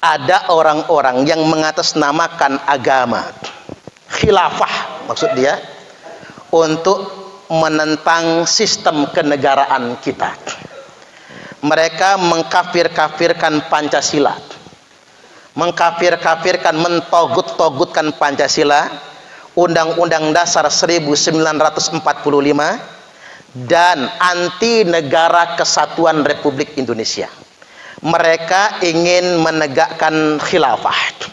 ada orang-orang yang mengatasnamakan agama khilafah, maksud dia untuk menentang sistem kenegaraan kita. Mereka mengkafir-kafirkan Pancasila, mengkafir-kafirkan, mentogut-togutkan Pancasila, Undang-Undang Dasar 1945, dan anti negara kesatuan Republik Indonesia. Mereka ingin menegakkan khilafah.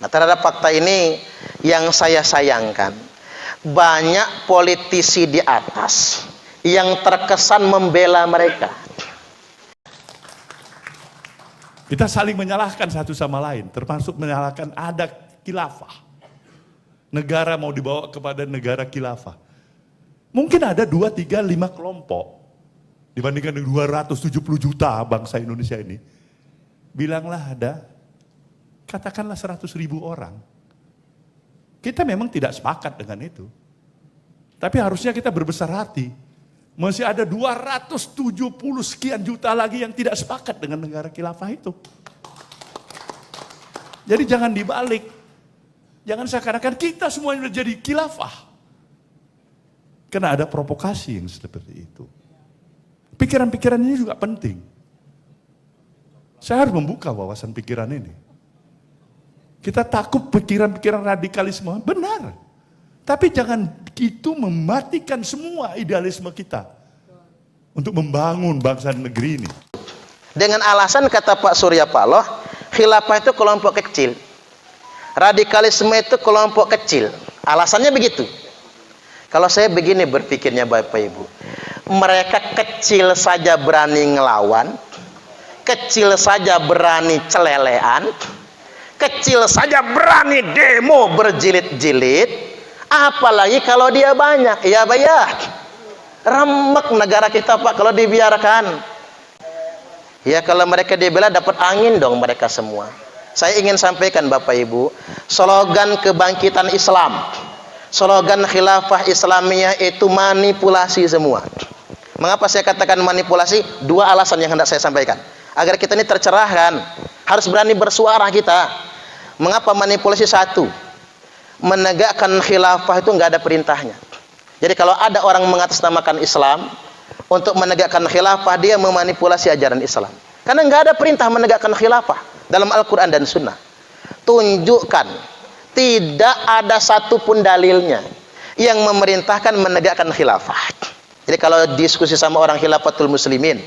Nah, terhadap fakta ini yang saya sayangkan, banyak politisi di atas yang terkesan membela mereka. Kita saling menyalahkan satu sama lain, termasuk menyalahkan ada khilafah. Negara mau dibawa kepada negara khilafah. Mungkin ada 2, 3, 5 kelompok dibandingkan dengan 270 juta bangsa Indonesia ini. Bilanglah ada, katakanlah 100.000 orang. Kita memang tidak sepakat dengan itu. Tapi harusnya kita berbesar hati. Masih ada 270 sekian juta lagi yang tidak sepakat dengan negara khilafah itu. Jadi jangan dibalik. Jangan seakan-akan kita semuanya jadi khilafah. Karena ada provokasi yang seperti itu. Pikiran-pikiran ini juga penting. Saya harus membuka wawasan pikiran ini. Kita takut pikiran-pikiran radikalisme, benar. Tapi jangan itu mematikan semua idealisme kita untuk membangun bangsa dan negeri ini. Dengan alasan, kata Pak Surya Paloh, khilafah itu kelompok kecil, radikalisme itu kelompok kecil. Alasannya begitu. Kalau saya begini berpikirnya Bapak Ibu, mereka kecil saja berani ngelawan, kecil saja berani celelean, kecil saja berani demo berjilid-jilid, apalagi kalau dia banyak. Ya bayar, remek negara kita Pak kalau dibiarkan. Ya kalau mereka dibela dapat angin dong mereka semua. Saya ingin sampaikan Bapak Ibu, slogan kebangkitan Islam, slogan khilafah Islamiyah itu manipulasi semua. Mengapa saya katakan manipulasi? 2 alasan yang hendak saya sampaikan. Agar kita ini tercerahkan, harus berani bersuara kita. Mengapa manipulasi? 1, menegakkan khilafah itu nggak ada perintahnya. Jadi kalau ada orang mengatasnamakan Islam untuk menegakkan khilafah, dia memanipulasi ajaran Islam. Karena nggak ada perintah menegakkan khilafah dalam Al-Quran dan Sunnah. Tunjukkan, tidak ada satupun dalilnya yang memerintahkan menegakkan khilafah. Jadi kalau diskusi sama orang Khilafatul Muslimin,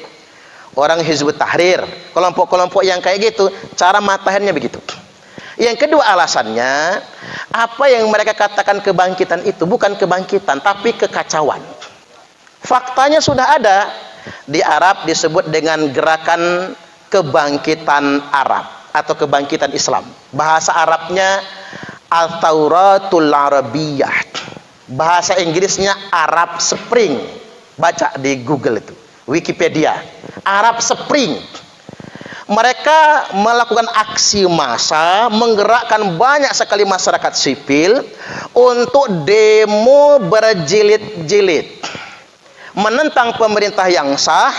orang Hizbut Tahrir, kelompok-kelompok yang kayak gitu, cara matahnya begitu. Yang kedua alasannya, apa yang mereka katakan kebangkitan itu bukan kebangkitan, tapi kekacauan. Faktanya sudah ada. Di Arab disebut dengan gerakan kebangkitan Arab atau kebangkitan Islam. Bahasa Arabnya Al-Tauratul Arabiyyah. Bahasa Inggrisnya Arab Spring. Baca di Google itu, Wikipedia. Arab Spring. Mereka melakukan aksi massa, menggerakkan banyak sekali masyarakat sipil untuk demo berjilid-jilid menentang pemerintah yang sah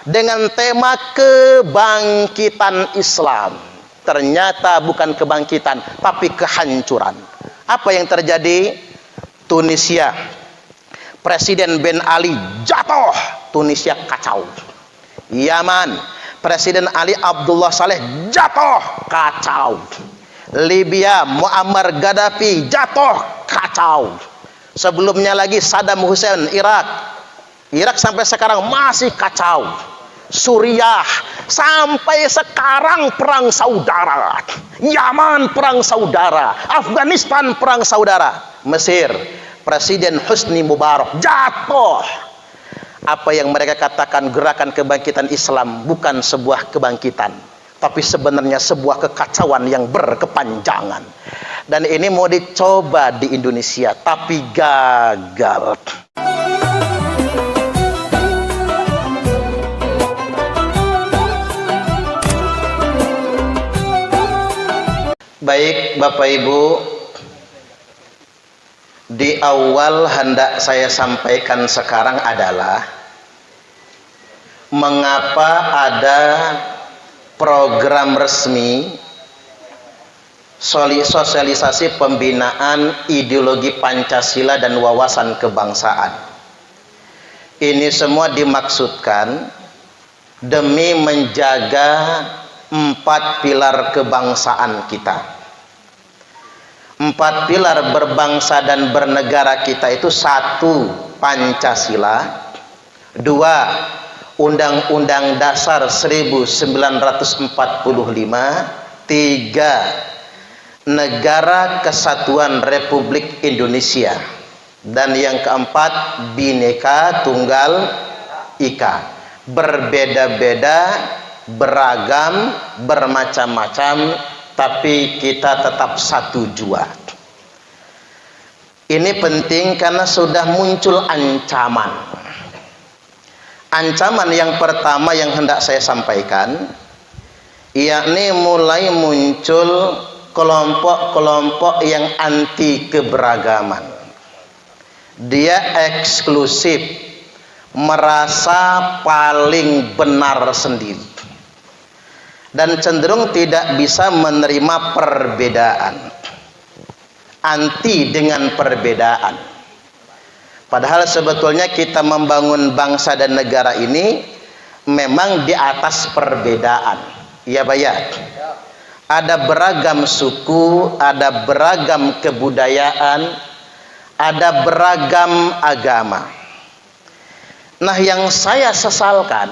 dengan tema kebangkitan Islam. Ternyata bukan kebangkitan, tapi kehancuran. Apa yang terjadi? Tunisia, Presiden Ben Ali jatuh, Tunisia kacau. Yaman, Presiden Ali Abdullah Saleh jatuh, kacau. Libya, Muammar Gaddafi jatuh, kacau. Sebelumnya lagi Saddam Hussein, Irak sampai sekarang masih kacau. Suriah sampai sekarang perang saudara. Yaman perang saudara. Afghanistan perang saudara. Mesir, Presiden Husni Mubarak jatuh. Apa yang mereka katakan gerakan kebangkitan Islam bukan sebuah kebangkitan, tapi sebenarnya sebuah kekacauan yang berkepanjangan. Dan ini mau dicoba di Indonesia, tapi gagal. Baik Bapak Ibu, di awal hendak saya sampaikan sekarang adalah mengapa ada program resmi sosialisasi pembinaan ideologi Pancasila dan wawasan kebangsaan. Ini semua dimaksudkan demi menjaga 4 pilar kebangsaan kita. 4 pilar berbangsa dan bernegara kita itu: 1. Pancasila, 2. Undang-Undang Dasar 1945, 3. Negara Kesatuan Republik Indonesia, dan yang keempat, Bhinneka Tunggal Ika. Berbeda-beda, beragam, bermacam-macam, tapi kita tetap satu jua. Ini penting karena sudah muncul ancaman. Ancaman yang pertama yang hendak saya sampaikan, yakni mulai muncul kelompok-kelompok yang anti keberagaman. Dia eksklusif, merasa paling benar sendiri, dan cenderung tidak bisa menerima perbedaan, anti dengan perbedaan. Padahal sebetulnya kita membangun bangsa dan negara ini memang di atas perbedaan. Ya Pak ya? Ada beragam suku, ada beragam kebudayaan, ada beragam agama. Nah, yang saya sesalkan,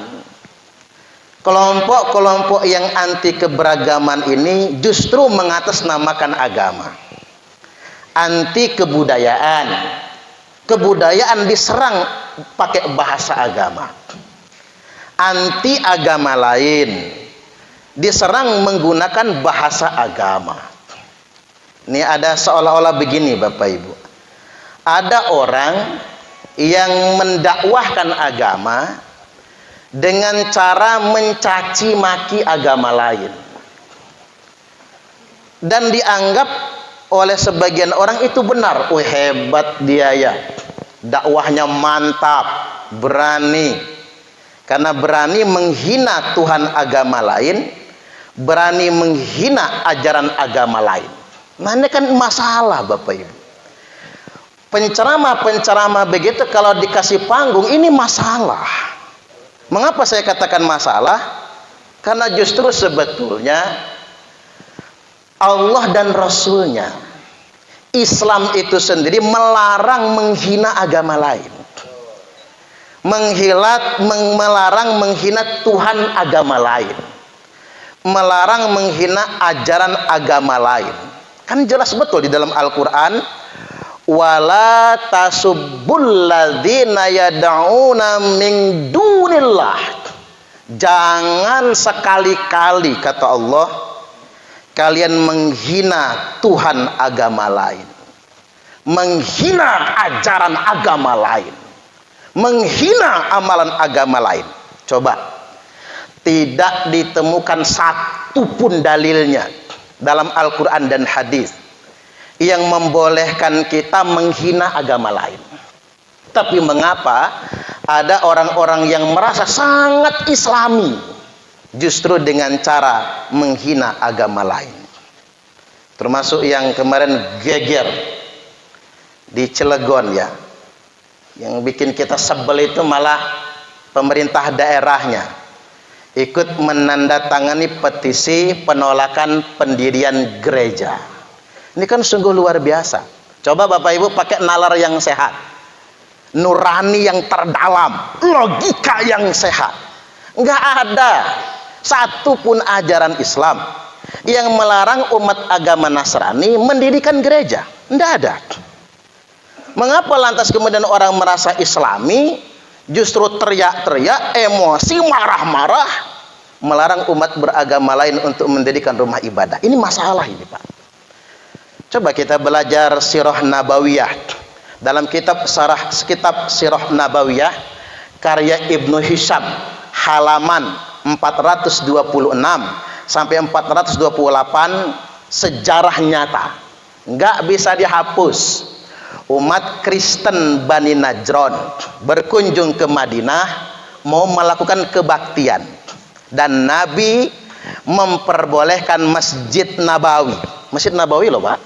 kelompok-kelompok yang anti keberagaman ini justru mengatasnamakan agama. Anti kebudayaan. Kebudayaan diserang pakai bahasa agama. Anti agama lain diserang menggunakan bahasa agama. Ini ada seolah-olah begini Bapak Ibu. Ada orang yang mendakwahkan agama dengan cara mencaci maki agama lain, dan dianggap oleh sebagian orang itu benar. Oh, hebat dia ya, dakwahnya mantap, berani, karena berani menghina Tuhan agama lain, berani menghina ajaran agama lain. Nah, ini kan masalah Bapak Ibu. Penceramah-penceramah begitu kalau dikasih panggung, ini masalah. Mengapa saya katakan masalah? Karena justru sebetulnya Allah dan Rasulnya, Islam itu sendiri melarang menghina agama lain, melarang menghina Tuhan agama lain, melarang menghina ajaran agama lain. Kan jelas betul di dalam Al-Quran, wala tasubbul ladzina yad'una min dunillah. Jangan sekali-kali, kata Allah, kalian menghina Tuhan agama lain, menghina ajaran agama lain, menghina amalan agama lain. Coba, tidak ditemukan satu pun dalilnya dalam Al-Quran dan hadis yang membolehkan kita menghina agama lain. Tapi mengapa ada orang-orang yang merasa sangat islami justru dengan cara menghina agama lain? Termasuk yang kemarin geger di Cilegon ya, yang bikin kita sebel itu malah pemerintah daerahnya ikut menandatangani petisi penolakan pendirian gereja. Ini kan sungguh luar biasa. Coba Bapak Ibu pakai nalar yang sehat, nurani yang terdalam, logika yang sehat. Nggak ada satu pun ajaran Islam yang melarang umat agama Nasrani mendirikan gereja. Nggak ada. Mengapa lantas kemudian orang merasa Islami justru teriak-teriak, emosi, marah-marah, melarang umat beragama lain untuk mendirikan rumah ibadah? Ini masalah ini Pak. Coba kita belajar Sirah Nabawiyah. Dalam kitab Sirah Nabawiyah karya Ibnu Hisham, halaman 426 sampai 428, sejarah nyata, nggak bisa dihapus. Umat Kristen Bani Najran berkunjung ke Madinah mau melakukan kebaktian, dan Nabi memperbolehkan Masjid Nabawi. Masjid Nabawi loh Pak.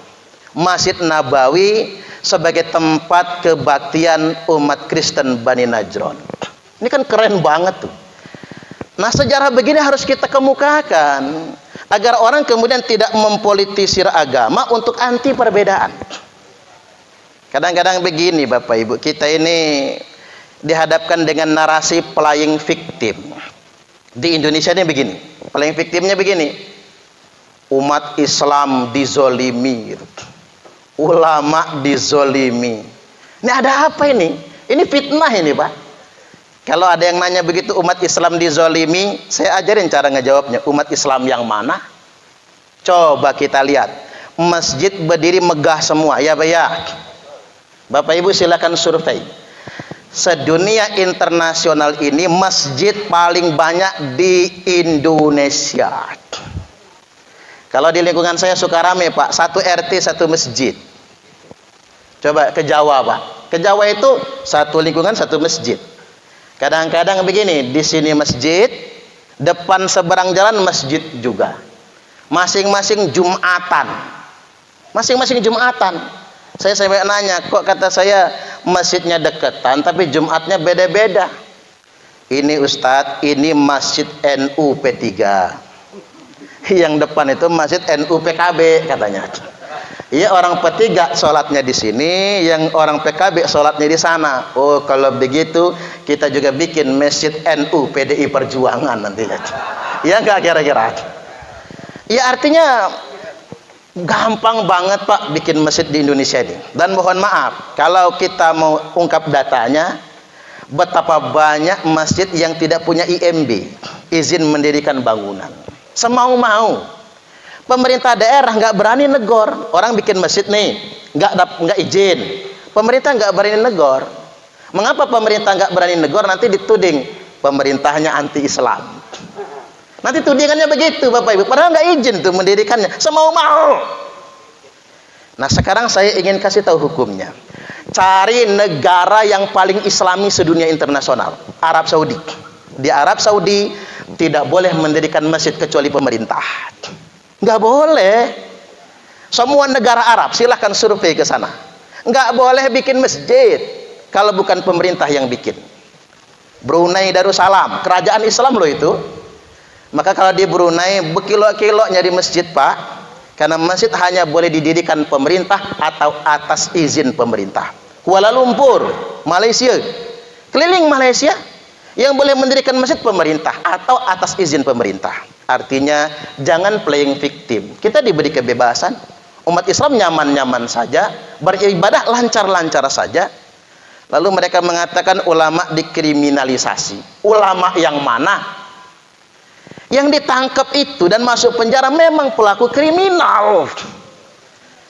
Masjid Nabawi sebagai tempat kebaktian umat Kristen Bani Najran. Ini kan keren banget tuh. Nah, sejarah begini harus kita kemukakan agar orang kemudian tidak mempolitisir agama untuk anti perbedaan. Kadang-kadang begini Bapak Ibu, kita ini dihadapkan dengan narasi playing victim. Di Indonesia ini begini, playing victimnya begini. Umat Islam dizolimi gitu. Ulama dizolimi. Ini ada apa ini? Ini fitnah ini Pak. Kalau ada yang nanya begitu, umat Islam dizolimi, saya ajarin cara ngejawabnya. Umat Islam yang mana? Coba kita lihat. Masjid berdiri megah semua, ya Pak ya. Bapak Ibu silakan survei. Sedunia internasional ini masjid paling banyak di Indonesia. Kalau di lingkungan saya suka rame Pak, 1 RT 1 masjid. Coba ke Jawa Pak. Ke Jawa itu 1 lingkungan 1 masjid. Kadang-kadang begini, di sini masjid, depan seberang jalan masjid juga. Masing-masing Jumatan. Masing-masing Jumatan. Saya sampai nanya, kok kata saya masjidnya deketan tapi Jumatnya beda-beda. Ini Ustadz, ini Masjid NU P3. Yang depan itu Masjid NU PKB katanya. Iya, orang P3 sholatnya di sini, yang orang PKB sholatnya di sana. Oh, kalau begitu kita juga bikin Masjid NU PDI Perjuangan nantinya. Iya nggak kira-kira? Ya artinya gampang banget Pak bikin masjid di Indonesia ini. Dan mohon maaf, kalau kita mau ungkap datanya, betapa banyak masjid yang tidak punya IMB, izin mendirikan bangunan. Semau-mau. Pemerintah daerah nggak berani negor. Orang bikin masjid nih, nggak izin. Pemerintah nggak berani negor. Mengapa pemerintah nggak berani negor? Nanti dituding pemerintahnya anti-Islam. Nanti tudingannya begitu Bapak Ibu. Padahal nggak izin tuh mendirikannya. Semau-mau. Nah sekarang saya ingin kasih tahu hukumnya. Cari negara yang paling Islami sedunia internasional. Arab Saudi. Di Arab Saudi tidak boleh mendirikan masjid kecuali pemerintah. Nggak boleh. Semua negara Arab silahkan survei ke sana. Nggak boleh bikin masjid kalau bukan pemerintah yang bikin. Brunei Darussalam, kerajaan Islam loh itu. Maka kalau di Brunei berkilo-kilo nyari masjid Pak, karena masjid hanya boleh didirikan pemerintah atau atas izin pemerintah. Kuala Lumpur, Malaysia, keliling Malaysia, yang boleh mendirikan masjid pemerintah atau atas izin pemerintah. Artinya jangan playing victim. Kita diberi kebebasan, umat Islam nyaman-nyaman saja, beribadah lancar-lancar saja. Lalu mereka mengatakan ulama dikriminalisasi. Ulama yang mana? Yang ditangkap itu dan masuk penjara memang pelaku kriminal.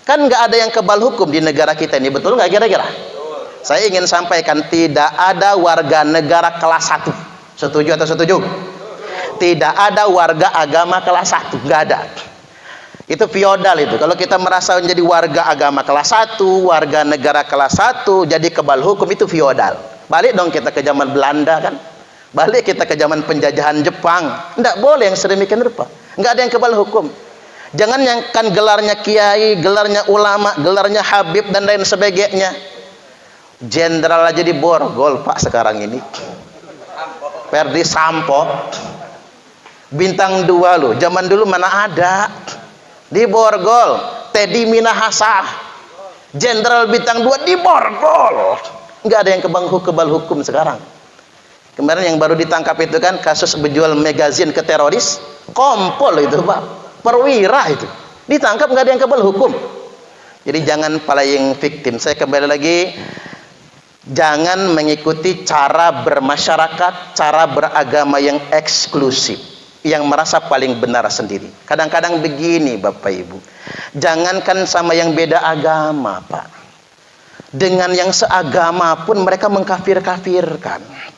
Kan nggak ada yang kebal hukum di negara kita ini, betul nggak kira-kira? Saya ingin sampaikan, tidak ada warga negara kelas 1. Setuju atau setuju? Tidak ada warga agama kelas 1, nggak ada. Itu feodal itu. Kalau kita merasa menjadi warga agama kelas 1, warga negara kelas 1, jadi kebal hukum, itu feodal. Balik dong kita ke zaman Belanda kan. Balik kita ke zaman penjajahan Jepang. Tidak boleh yang sedemikian rupa. Nggak ada yang kebal hukum. Jangan yang kan gelarnya kiai, gelarnya ulama, gelarnya habib dan lain sebagainya. Jenderal aja diborgol Pak sekarang ini. Perdi Sampo. Bintang 2 loh. Zaman dulu mana ada. Diborgol. Teddy Minahasa. Jenderal bintang 2 diborgol. Nggak ada yang kebal hukum sekarang. Kemarin yang baru ditangkap itu kan kasus menjual magazin ke teroris, kompol itu Pak, perwira itu ditangkap, nggak ada yang kebal hukum. Jadi jangan playing victim. Saya kembali lagi, jangan mengikuti cara bermasyarakat, cara beragama yang eksklusif, yang merasa paling benar sendiri. Kadang-kadang begini Bapak Ibu, jangankan sama yang beda agama Pak, dengan yang seagama pun mereka mengkafir-kafirkan.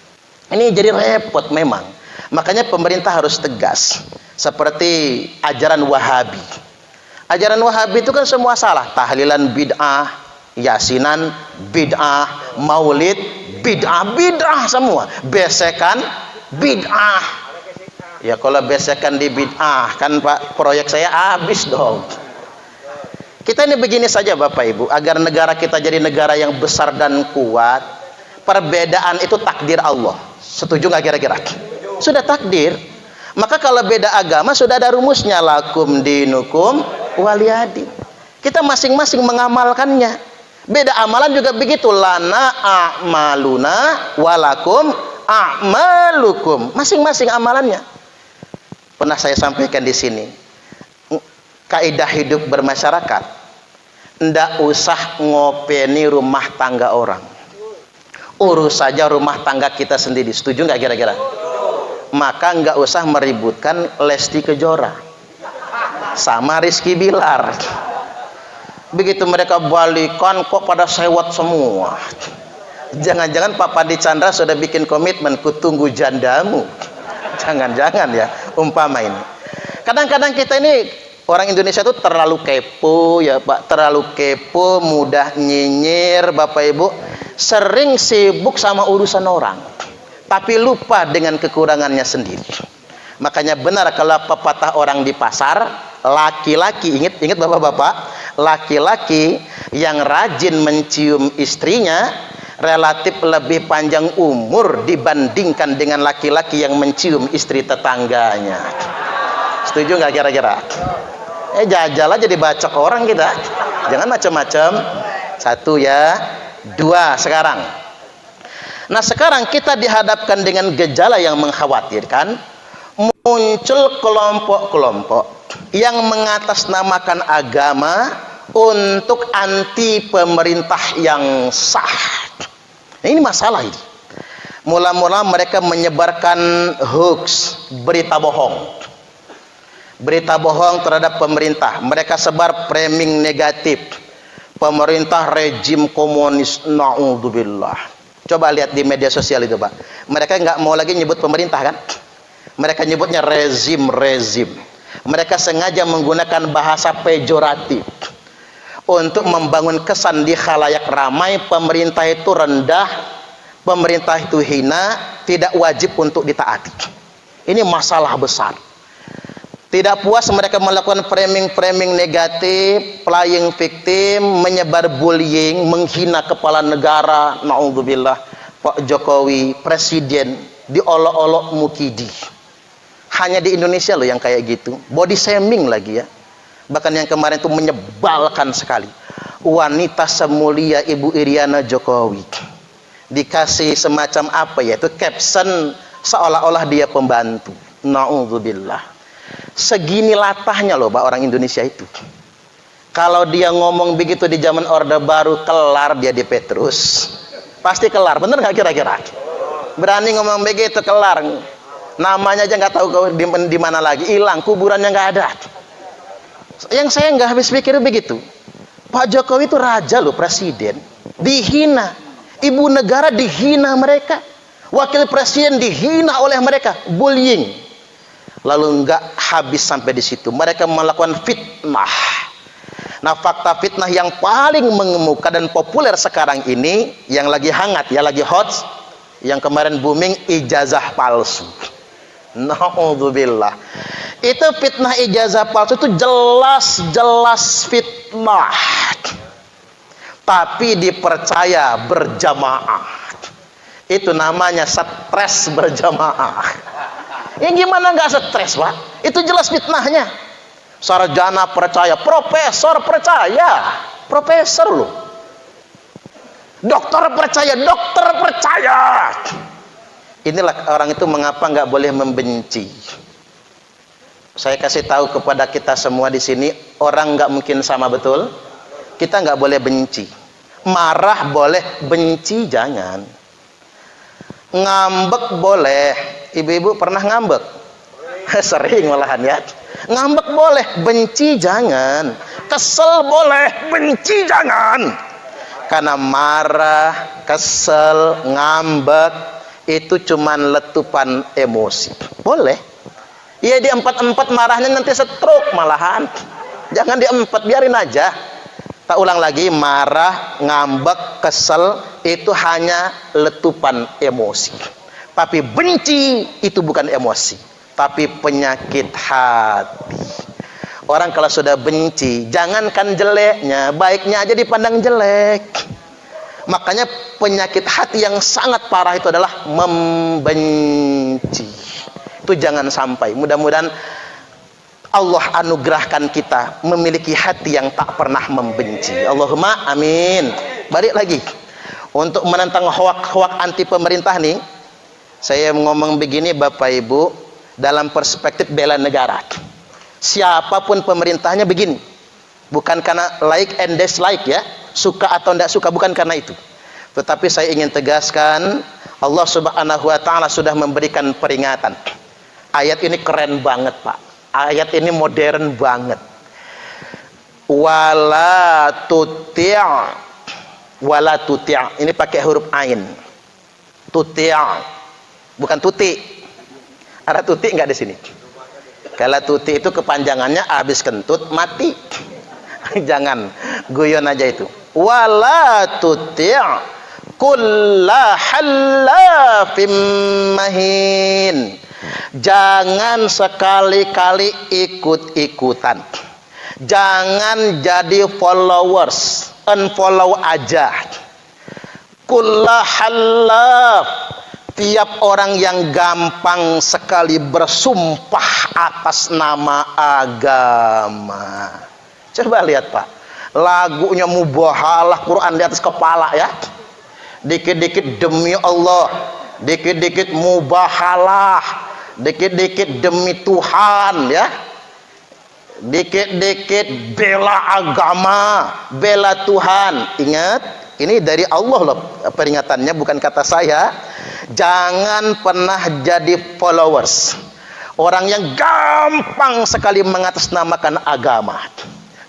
Ini jadi repot memang. Makanya pemerintah harus tegas. Seperti ajaran Wahabi. Ajaran Wahabi itu kan semua salah. Tahlilan bid'ah, yasinan bid'ah, maulid bid'ah, bid'ah semua. Besekan bid'ah. Ya kalau besekan di bid'ah kan Pak, proyek saya habis dong. Kita ini begini saja Bapak Ibu, agar negara kita jadi negara yang besar dan kuat, perbedaan itu takdir Allah. Setuju nggak kira-kira? Sudah takdir. Maka kalau beda agama sudah ada rumusnya, lakum dinukum waliyadi. Kita masing-masing mengamalkannya. Beda amalan juga begitu, lana a'maluna walakum a'malukum. Masing-masing amalannya. Pernah saya sampaikan di sini, kaidah hidup bermasyarakat, ndak usah ngopeni rumah tangga orang, urus saja rumah tangga kita sendiri. Setuju nggak kira-kira? Maka nggak usah meributkan Lesti Kejora sama Rizky Bilar. Begitu mereka balikan kok pada sewot semua. Jangan-jangan Pak Padi Chandra sudah bikin komitmen, kutunggu jandamu. Jangan-jangan ya, umpama ini. Kadang-kadang kita ini orang Indonesia itu terlalu kepo ya Pak, terlalu kepo, mudah nyinyir Bapak Ibu, sering sibuk sama urusan orang, tapi lupa dengan kekurangannya sendiri. Makanya benar kalau pepatah orang di pasar, laki-laki, ingat Bapak-bapak, laki-laki yang rajin mencium istrinya relatif lebih panjang umur dibandingkan dengan laki-laki yang mencium istri tetangganya. Setuju nggak kira-kira? Jajal aja dibacok orang kita. Jangan macam-macam. Satu ya, dua sekarang. Nah sekarang kita dihadapkan dengan gejala yang mengkhawatirkan. Muncul kelompok-kelompok yang mengatasnamakan agama untuk anti pemerintah yang sah. Ini masalah ini. Mula-mula mereka menyebarkan hoax, berita bohong. Berita bohong terhadap pemerintah. Mereka sebar framing negatif. Pemerintah rejim komunis, na'udzubillah. Coba lihat di media sosial itu Pak. Mereka nggak mau lagi nyebut pemerintah kan? Mereka nyebutnya rezim. Mereka sengaja menggunakan bahasa pejoratif untuk membangun kesan di khalayak ramai pemerintah itu rendah, pemerintah itu hina, tidak wajib untuk ditaati. Ini masalah besar. Tidak puas mereka melakukan framing negatif, playing victim, menyebar bullying, menghina kepala negara, naudzubillah, Pak Jokowi, presiden, diolok-olok mukidi. Hanya di Indonesia loh yang kayak gitu, body shaming lagi ya. Bahkan yang kemarin itu menyebalkan sekali. Wanita semulia Ibu Iriana Jokowi dikasih semacam apa ya, itu caption seolah-olah dia pembantu. Na'udzubillah. Segini latahnya loh Pak orang Indonesia itu. Kalau dia ngomong begitu di zaman Orde Baru, kelar dia di Petrus. Pasti kelar, bener nggak kira-kira? Berani ngomong begitu, kelar. Namanya aja nggak tahu di mana lagi, hilang, kuburannya nggak ada. Yang saya nggak habis pikir begitu, Pak Jokowi itu raja loh, presiden, dihina, ibu negara dihina mereka, wakil presiden dihina oleh mereka, bullying. Lalu nggak habis sampai di situ, mereka melakukan fitnah. Nah fakta fitnah yang paling mengemuka dan populer sekarang ini, yang lagi hangat ya, lagi hot, yang kemarin booming, ijazah palsu. Na'udzubillah. Itu fitnah ijazah palsu itu jelas fitnah, tapi dipercaya berjamaah. Itu namanya stres berjamaah. Ya gimana nggak stres Pak? Itu jelas fitnahnya. Sarjana percaya, profesor percaya, profesor loh. Dokter percaya, dokter percaya. Inilah orang itu mengapa nggak boleh membenci. Saya kasih tahu kepada kita semua di sini, orang nggak mungkin sama, betul? Kita nggak boleh benci. Marah boleh, benci jangan. Ngambek boleh. Ibu-ibu pernah ngambek? Sering malahan ya. Ngambek boleh, benci jangan. Kesel boleh, benci jangan. Karena marah, kesel, ngambek itu cuman letupan emosi. Boleh. Iya di empat marahnya nanti stroke malahan. Jangan di 4, biarin aja. Tak ulang lagi, marah, ngambek, kesel itu hanya letupan emosi. Tapi benci itu bukan emosi. tapi penyakit hati. Orang kalau sudah benci, jangankan jeleknya, baiknya aja dipandang jelek. Makanya penyakit hati yang sangat parah itu adalah membenci. Itu jangan sampai. Mudah-mudahan Allah anugerahkan kita memiliki hati yang tak pernah membenci. Allahumma amin. Balik lagi. Untuk menentang hoak-hoak anti pemerintah nih, saya ngomong begini Bapak Ibu, dalam perspektif bela negara. Siapapun pemerintahnya begini. Bukan karena like and dislike ya, suka atau tidak suka, bukan karena itu. Tetapi saya ingin tegaskan, Allah Subhanahu wa taala sudah memberikan peringatan. Ayat ini keren banget, Pak. Ayat ini modern banget. Wala tuti', wala tuti'. Ini pakai huruf ain. Tuti'. Bukan tuti. Ada tuti enggak di sini? Kalau tuti itu kepanjangannya habis kentut mati. Jangan guyon aja itu. Wala tuti' kulla hallafim mahin. Jangan sekali-kali ikut-ikutan. Jangan jadi followers, unfollow aja. Kulla hallaf, tiap orang yang gampang sekali bersumpah atas nama agama. Coba lihat Pak, lagunya mubahalah, Quran di atas kepala ya. Dikit-dikit demi Allah, dikit-dikit mubahalah, dikit-dikit demi Tuhan ya. Dikit-dikit bela agama, bela Tuhan. Ingat, ini dari Allah loh peringatannya, bukan kata saya. Jangan pernah jadi followers, orang yang gampang sekali mengatasnamakan agama,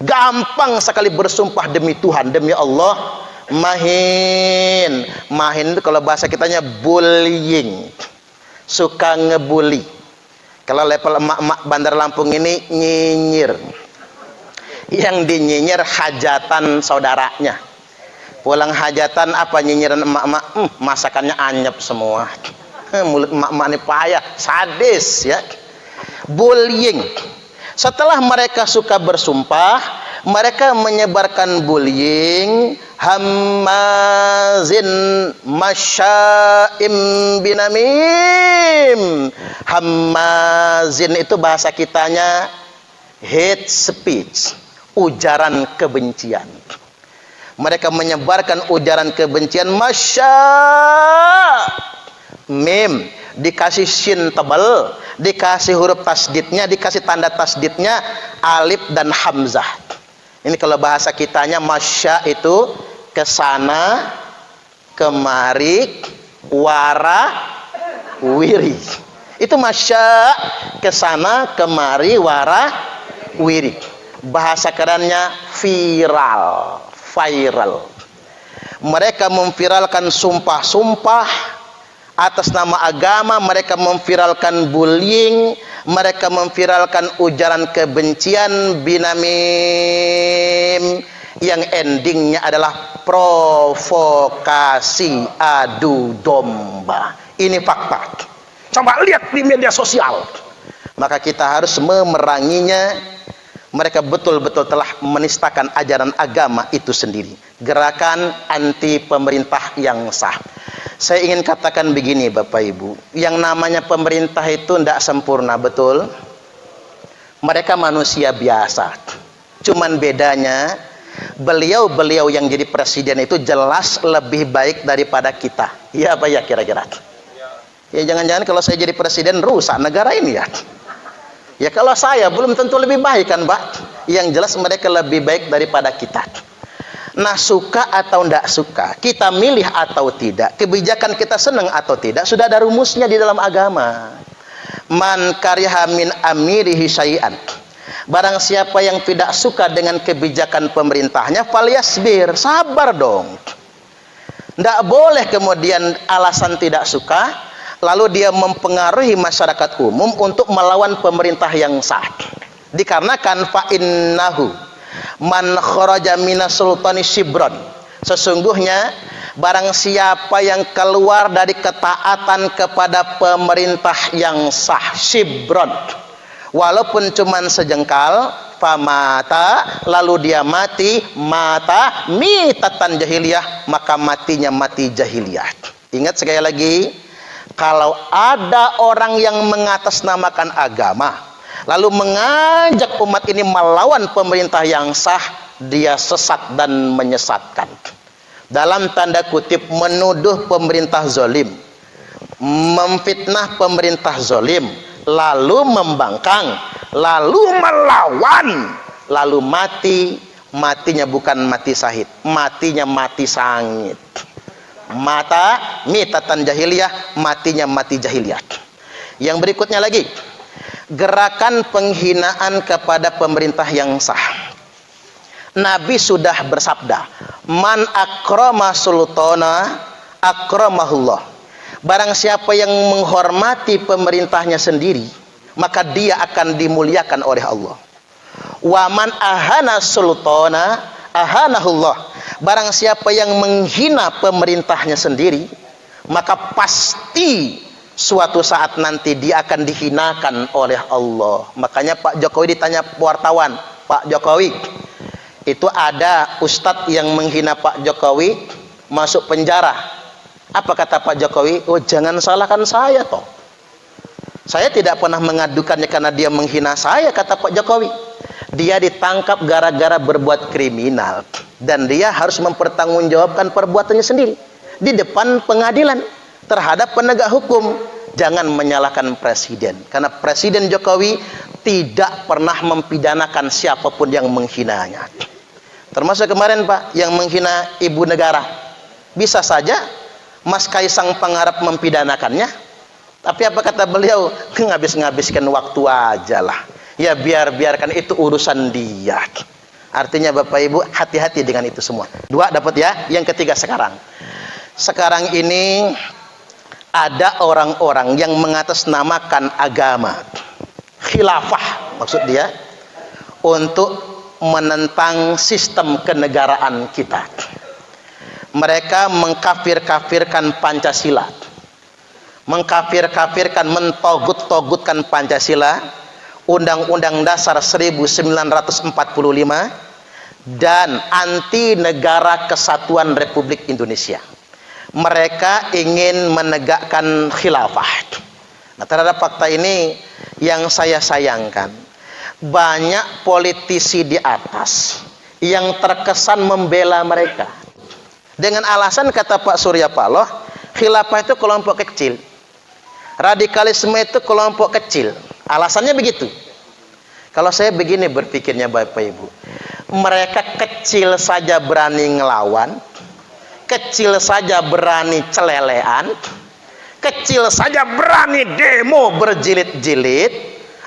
gampang sekali bersumpah demi Tuhan, demi Allah. Mahin, mahin itu kalau bahasa kitanya bullying, suka ngebully. Kalau level emak-emak Bandar Lampung ini nyinyir. Yang dinyinyir hajatan saudaranya. Pulang hajatan apa nyinyiran emak-emak? Masakannya anyep semua. Mulut emak-emak ini payah, sadis ya. Bullying. Setelah mereka suka bersumpah, mereka menyebarkan bullying. Hammazin masya'im binamim. Hammazin itu bahasa kitanya hate speech, ujaran kebencian. Mereka menyebarkan ujaran kebencian. Mim dikasih shin tebal, dikasih huruf tasdidnya, dikasih tanda tasdidnya, alif dan hamzah. Ini kalau bahasa kitanya masya itu kesana kemari wara wiri. Itu masya, kesana kemari wara wiri. Bahasa kerennya viral, viral. Mereka memviralkan sumpah-sumpah atas nama agama, mereka memviralkan bullying, mereka memviralkan ujaran kebencian binamim yang endingnya adalah provokasi adu domba. Ini fakta. Coba lihat di media sosial. Maka kita harus memeranginya. Mereka betul-betul telah menistakan ajaran agama itu sendiri. Gerakan anti pemerintah yang sah. Saya ingin katakan begini Bapak Ibu, yang namanya pemerintah itu tidak sempurna, betul? Mereka manusia biasa. Cuman bedanya, beliau-beliau yang jadi presiden itu jelas lebih baik daripada kita. Iya apa ya kira-kira? Ya jangan-jangan kalau saya jadi presiden rusak negara ini ya. Ya kalau saya belum tentu lebih baik kan Pak. Yang jelas mereka lebih baik daripada kita. Nah suka atau tidak suka, kita milih atau tidak, kebijakan kita senang atau tidak, sudah ada rumusnya di dalam agama. Man kariha min amirihi syai'an. Barang siapa yang tidak suka dengan kebijakan pemerintahnya, falyasbir, sabar dong. Tidak boleh kemudian alasan tidak suka, lalu dia mempengaruhi masyarakat umum untuk melawan pemerintah yang sah. Dikarenakan fa'innahu man kharaja minas sultani shibron, sesungguhnya barang siapa yang keluar dari ketaatan kepada pemerintah yang sah, shibron, walaupun cuman sejengkal, famata, lalu dia mati, mata mitatan jahiliyah, maka matinya mati jahiliyah. Ingat sekali lagi, kalau ada orang yang mengatasnamakan agama lalu mengajak umat ini melawan pemerintah yang sah, dia sesat dan menyesatkan. Dalam tanda kutip, menuduh pemerintah zalim, memfitnah pemerintah zalim, lalu membangkang, lalu melawan, lalu matinya bukan mati syahid, matinya mati sangit. Mata mitatan jahiliyah, matinya mati jahiliyah. Yang berikutnya lagi, gerakan penghinaan kepada pemerintah yang sah. Nabi sudah bersabda, man akrama sultana akramahullah. Barang siapa yang menghormati pemerintahnya sendiri, maka dia akan dimuliakan oleh Allah. Wa man ahana sultana ahanahullah. Barang siapa yang menghina pemerintahnya sendiri, maka pasti suatu saat nanti dia akan dihinakan oleh Allah. Makanya Pak Jokowi ditanya wartawan, Pak Jokowi, itu ada ustadz yang menghina Pak Jokowi masuk penjara. Apa kata Pak Jokowi? Oh, jangan salahkan saya toh. Saya tidak pernah mengadukannya karena dia menghina saya, kata Pak Jokowi. Dia ditangkap gara-gara berbuat kriminal dan dia harus mempertanggungjawabkan perbuatannya sendiri di depan pengadilan terhadap penegak hukum. Jangan menyalahkan presiden, karena Presiden Jokowi tidak pernah mempidanakan siapapun yang menghinanya. Termasuk kemarin Pak, yang menghina ibu negara. Bisa saja Mas Kaisang Pangarep mempidanakannya, tapi apa kata beliau? Ngabis-ngabiskan waktu aja lah. Ya biarkan itu urusan dia. Artinya Bapak Ibu, hati-hati dengan itu semua. Dua dapat ya. Yang ketiga sekarang ini ada orang-orang yang mengatasnamakan agama, khilafah maksud dia, untuk menentang sistem kenegaraan kita. Mereka mengkafir-kafirkan Pancasila, mengkafir-kafirkan, mentogut-togutkan Pancasila, Undang-Undang Dasar 1945, dan anti negara kesatuan Republik Indonesia. Mereka ingin menegakkan khilafah. Nah, terhadap fakta ini yang saya sayangkan, banyak politisi di atas yang terkesan membela mereka dengan alasan, kata Pak Surya Paloh, khilafah itu kelompok kecil, radikalisme itu kelompok kecil. Alasannya begitu. Kalau saya begini berpikirnya Bapak Ibu, mereka kecil saja berani ngelawan, kecil saja berani celelean, kecil saja berani demo berjilid-jilid,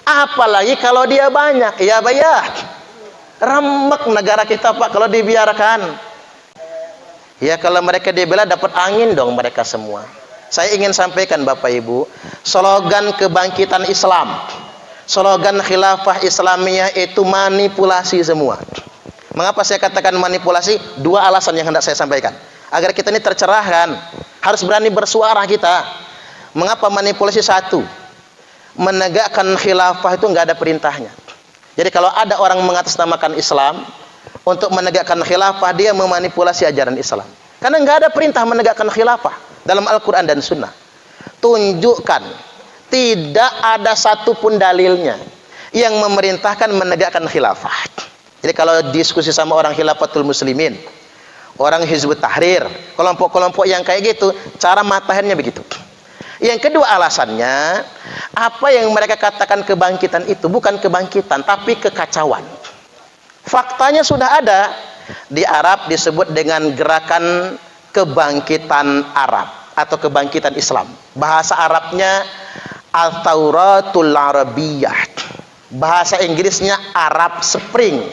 apalagi kalau dia banyak. Ya bayar, remek negara kita Pak kalau dibiarkan. Ya kalau mereka dibela dapat angin dong mereka semua. Saya ingin sampaikan Bapak Ibu, slogan kebangkitan Islam, slogan khilafah Islamiyah itu manipulasi semua. Mengapa saya katakan manipulasi? Dua alasan yang hendak saya sampaikan agar kita ini tercerahkan, harus berani bersuara kita. Mengapa manipulasi? Satu, menegakkan khilafah itu nggak ada perintahnya. Jadi kalau ada orang mengatasnamakan Islam untuk menegakkan khilafah, dia memanipulasi ajaran Islam. Karena nggak ada perintah menegakkan khilafah dalam Al-Quran dan Sunnah. Tunjukkan, tidak ada satupun dalilnya yang memerintahkan menegakkan khilafah. Jadi kalau diskusi sama orang Khilafatul Muslimin, orang Hizbut Tahrir, kelompok-kelompok yang kayak gitu, cara matahnya begitu. Yang kedua alasannya, apa yang mereka katakan kebangkitan itu bukan kebangkitan, tapi kekacauan. Faktanya sudah ada. Di Arab disebut dengan gerakan kebangkitan Arab atau kebangkitan Islam. Bahasa Arabnya Al-Tauratul Arabiyyah. Bahasa Inggrisnya Arab Spring.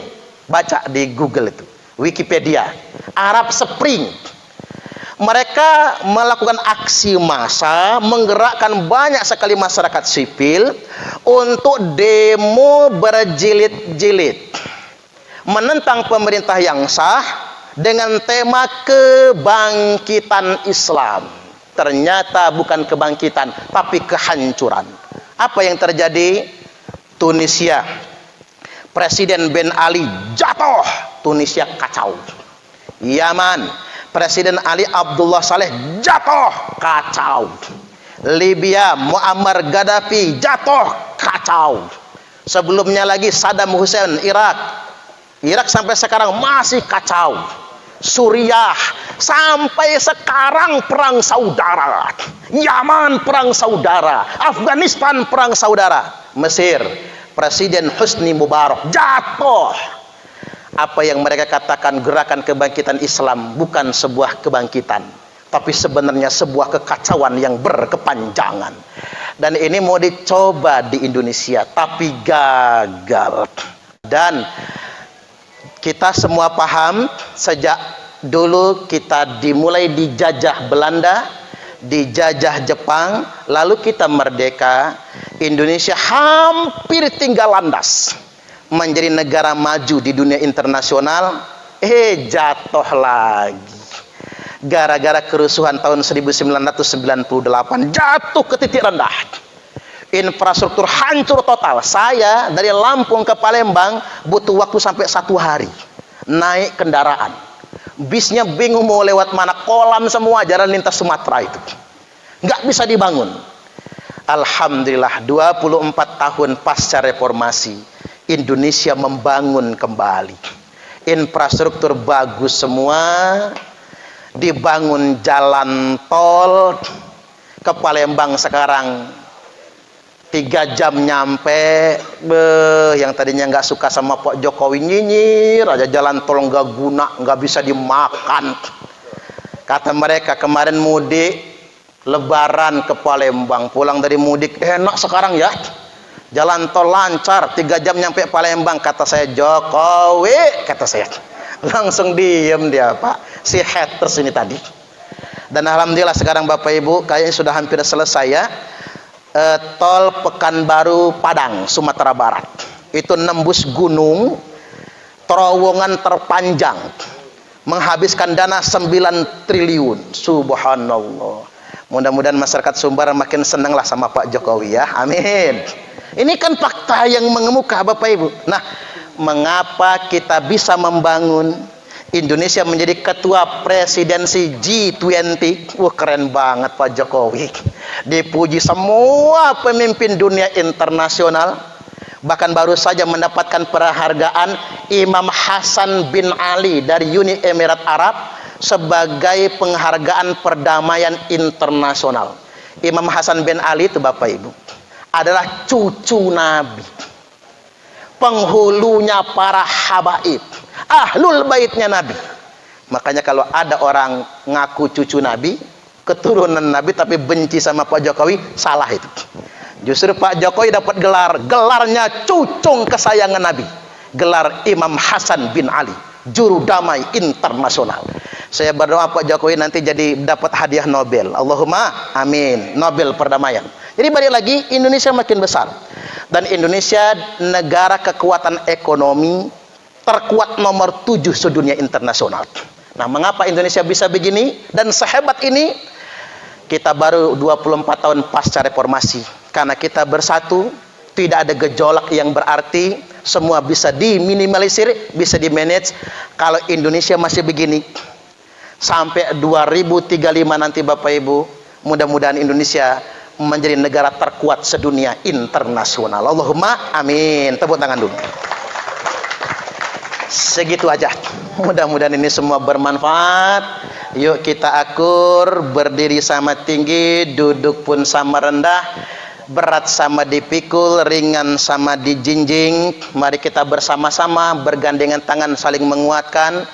Baca di Google itu, Wikipedia. Arab Spring. Mereka melakukan aksi massa, menggerakkan banyak sekali masyarakat sipil untuk demo berjilid-jilid, menentang pemerintah yang sah dengan tema kebangkitan Islam. Ternyata bukan kebangkitan, tapi kehancuran. Apa yang terjadi? Tunisia, Presiden Ben Ali jatuh, Tunisia kacau. Yaman, Presiden Ali Abdullah Saleh jatuh, kacau. Libya, Muammar Gaddafi jatuh, kacau. Sebelumnya lagi Saddam Hussein, Irak sampai sekarang masih kacau. Suriah sampai sekarang perang saudara. Yaman perang saudara. Afghanistan perang saudara. Mesir, Presiden Husni Mubarak jatuh. Apa yang mereka katakan gerakan kebangkitan Islam bukan sebuah kebangkitan, tapi sebenarnya sebuah kekacauan yang berkepanjangan. Dan ini mau dicoba di Indonesia, tapi gagal. Dan kita semua paham, sejak dulu kita dimulai dijajah Belanda, dijajah Jepang, lalu kita merdeka. Indonesia hampir tinggal landas menjadi negara maju di dunia internasional. Jatuh lagi. Gara-gara kerusuhan tahun 1998, jatuh ke titik rendah. Infrastruktur hancur total. Saya dari Lampung ke Palembang butuh waktu sampai 1 hari naik kendaraan. Bisnya bingung mau lewat mana, kolam semua jalan lintas Sumatera itu. Nggak bisa dibangun. Alhamdulillah 24 tahun pasca reformasi, Indonesia membangun kembali. Infrastruktur bagus semua. Dibangun jalan tol ke Palembang sekarang 3 jam nyampe. Yang tadinya nggak suka sama Pak Jokowi nyinyir aja jalan tol nggak guna, nggak bisa dimakan. Kata mereka kemarin mudik Lebaran ke Palembang, pulang dari mudik enak sekarang ya, jalan tol lancar 3 jam nyampe Palembang. Kata saya, Jokowi, kata saya, langsung diem dia, Pak, si haters ini tadi. Dan alhamdulillah sekarang Bapak Ibu kayaknya sudah hampir selesai ya. Tol Pekanbaru Padang, Sumatera Barat, itu nembus gunung, terowongan terpanjang, menghabiskan dana 9 triliun. Subhanallah. Mudah-mudahan masyarakat Sumbar makin senanglah sama Pak Jokowi ya. Amin. Ini kan fakta yang mengemuka Bapak Ibu. Nah, mengapa kita bisa membangun Indonesia menjadi ketua presidensi G20? Wah, keren banget Pak Jokowi. Dipuji semua pemimpin dunia internasional. Bahkan baru saja mendapatkan penghargaan Imam Hasan bin Ali dari Uni Emirat Arab sebagai penghargaan perdamaian internasional. Imam Hasan bin Ali itu Bapak Ibu adalah cucu Nabi, penghulunya para habaib, ahlul baitnya Nabi. Makanya kalau ada orang ngaku cucu Nabi, keturunan Nabi, tapi benci sama Pak Jokowi, salah itu. Justru Pak Jokowi dapat gelarnya cucung kesayangan Nabi, gelar Imam Hasan bin Ali, juru damai internasional. Saya berdoa Pak Jokowi nanti jadi dapat hadiah Nobel. Allahumma amin, Nobel perdamaian. Jadi balik lagi, Indonesia makin besar. Dan Indonesia negara kekuatan ekonomi terkuat nomor 7 sedunia internasional. Nah, mengapa Indonesia bisa begini dan sehebat ini? Kita baru 24 tahun pasca reformasi. Karena kita bersatu, tidak ada gejolak yang berarti, semua bisa diminimalisir, bisa dimanage. Kalau Indonesia masih begini, sampai 2035 nanti Bapak Ibu, mudah-mudahan Indonesia menjadi negara terkuat sedunia internasional. Allahumma amin. Tepuk tangan dulu. Segitu aja. Mudah-mudahan ini semua bermanfaat. Yuk kita akur, berdiri sama tinggi, duduk pun sama rendah, berat sama dipikul, ringan sama dijinjing. Mari kita bersama-sama bergandengan tangan saling menguatkan.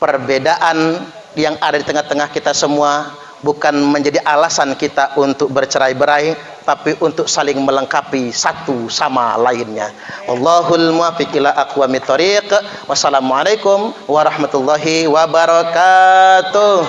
Perbedaan yang ada di tengah-tengah kita semua bukan menjadi alasan kita untuk bercerai-berai, tapi untuk saling melengkapi satu sama lainnya. Wallahul muwaffiq ila aqwamit thoriq. Wassalamualaikum warahmatullahi wabarakatuh.